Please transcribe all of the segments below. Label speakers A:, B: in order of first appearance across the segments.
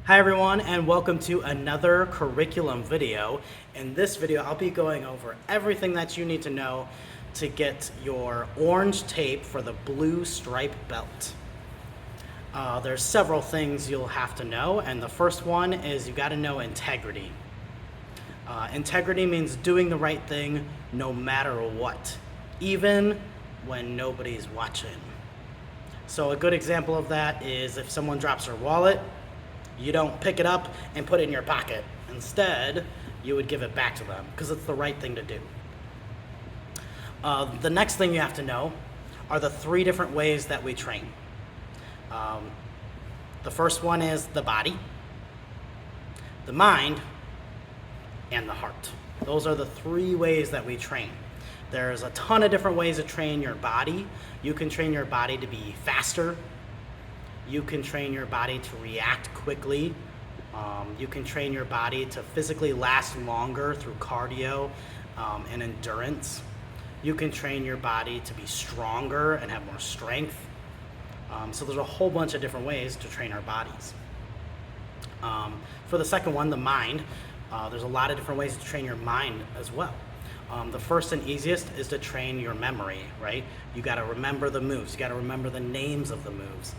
A: Hi everyone, and welcome to another curriculum video. In this video, I'll be going over everything that you need to know to get your orange tape for the blue stripe belt. There's several things you'll have to know, and the first one is you got to know integrity. Integrity means doing the right thing no matter what, even when nobody's watching. So a good example of that is if someone drops their wallet, you don't pick it up and put it in your pocket. Instead, you would give it back to them because it's the right thing to do. The next thing you have to know are the three different ways that we train. The first one is the body, the mind, and the heart. Those are the three ways that we train. There's a ton of different ways to train your body. You can train your body to be faster. You can train your body to react quickly. You can train your body to physically last longer through cardio and endurance. You can train your body to be stronger and have more strength. So there's a whole bunch of different ways to train our bodies. For the second one, the mind, there's a lot of different ways to train your mind as well. The first and easiest is to train your memory, right? You got to remember the moves. You got to remember the names of the moves.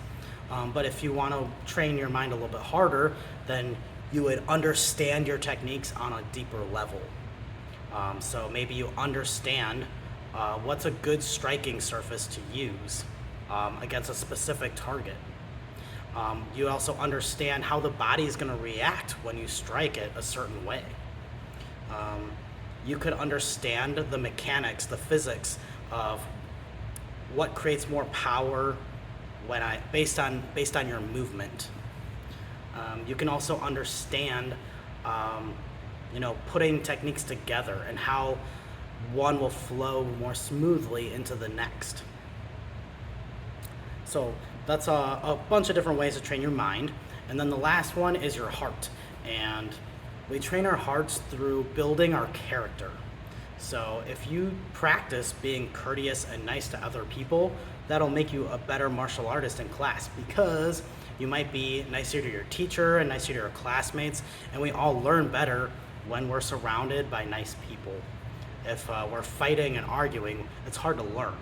A: But if you want to train your mind a little bit harder, then you would understand your techniques on a deeper level. So maybe you understand what's a good striking surface to use against a specific target. You also understand how the body is going to react when you strike it a certain way. You could understand the mechanics, the physics of what creates more power based on your movement. You can also understand, putting techniques together and how one will flow more smoothly into the next. So that's a bunch of different ways to train your mind. And then the last one is your heart. And we train our hearts through building our character. So if you practice being courteous and nice to other people, that'll make you a better martial artist in class because you might be nicer to your teacher and nicer to your classmates, and we all learn better when we're surrounded by nice people. If we're fighting and arguing, it's hard to learn.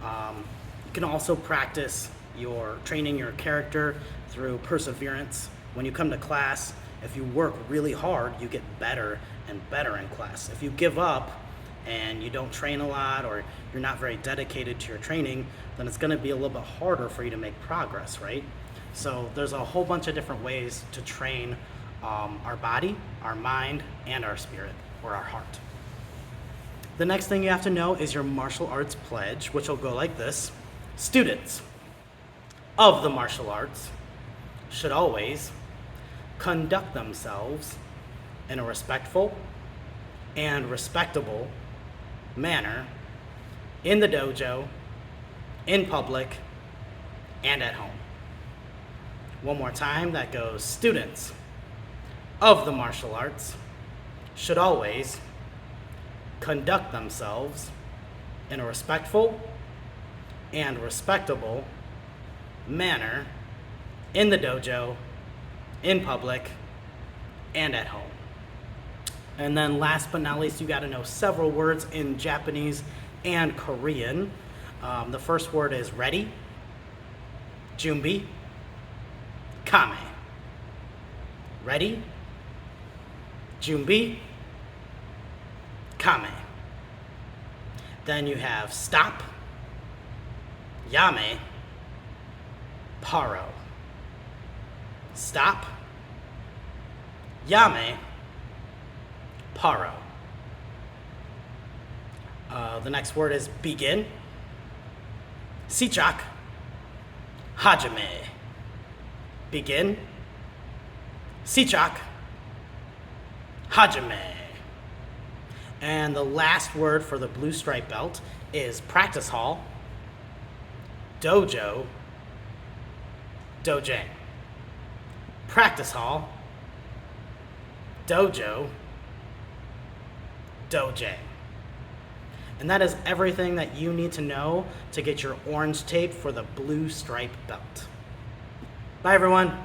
A: You can also practice training your character through perseverance. When you come to class, if you work really hard, you get better and better in class. If you give up and you don't train a lot or you're not very dedicated to your training, then it's going to be a little bit harder for you to make progress, right? So there's a whole bunch of different ways to train our body, our mind, and our spirit, or our heart. The next thing you have to know is your martial arts pledge, which will go like this. Students of the martial arts should always conduct themselves in a respectful and respectable manner in the dojo, in public, and at home. One more time, that goes: students of the martial arts should always conduct themselves in a respectful and respectable manner in the dojo, in public, and at home. And then last but not least, you got to know several words in Japanese and Korean. The first word is ready, junbi, kame. Ready, junbi, kame. Then you have stop, yame, paro. Stop, yame, paro. The next word is begin, sichak, hajime. Begin, sichak, hajime. And the last word for the blue stripe belt is practice hall, dojo, dojang. Practice hall, dojo, dojang. And that is everything that you need to know to get your orange tape for the blue stripe belt. Bye everyone.